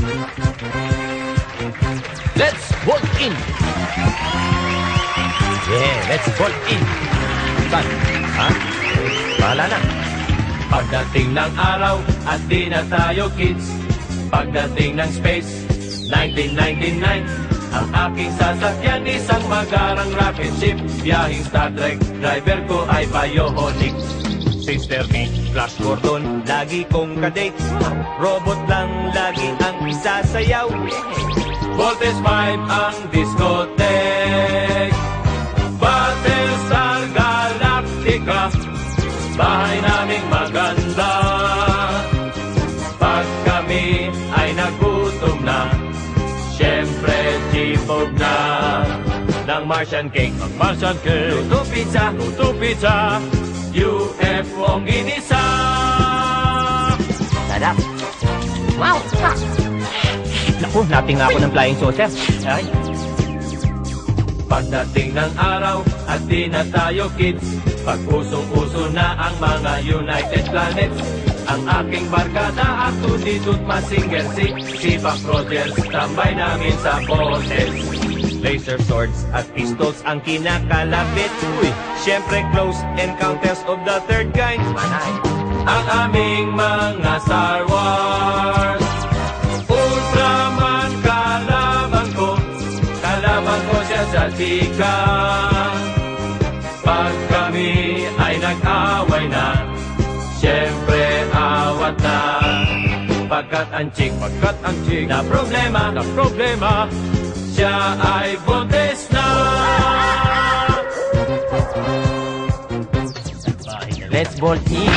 Let's bolt in! Yeah, let's bolt in! Saan? Ha? Bahala na. Pagdating ng araw at di na tayo kids. Pagdating ng space, 1999. Ang aking sasakyan isang magarang rocket ship. Biyahing Star Trek, driver ko ay bionic. Sister ni Flash Gordon, lagi kong kadate. Robot lang lagi ang isasayaw. Voltes 5 ang discotheque. Battlestar Galactica, bahay naming maganda. Pag kami ay nagutom na, syempre chipog na. Ng Martian cake, Martian cake. Luto pizza, UFO ang ginisa. Sarap. Wow! Naku, nating nga ako ng flying saucer. Ay. Pagdating ng araw at di na tayo kids. Pag usong-uso na ang mga United Planets. Ang aking barkada at tuditut masinger si Buck Rogers. Tambay namin sa boses. Laser swords at pistols ang kinakalapit. Uy, syempre close encounters of the third kind. Manay. Ang aming mga Star Wars. Ultraman kalaban ko siya sa chika. Pag kami ay nag-away na, syempre awat na. Pagkat ang chick na problema, siya ay buntis na. Let's bolt in!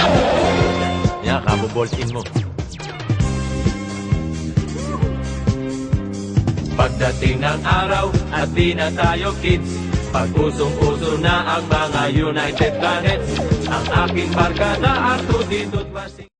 Yan, kabobolt in mo. Pagdating ng araw at di na tayo kids. Pag usong-uso na ang mga United Planets. Ang aking barkada at tuditut masing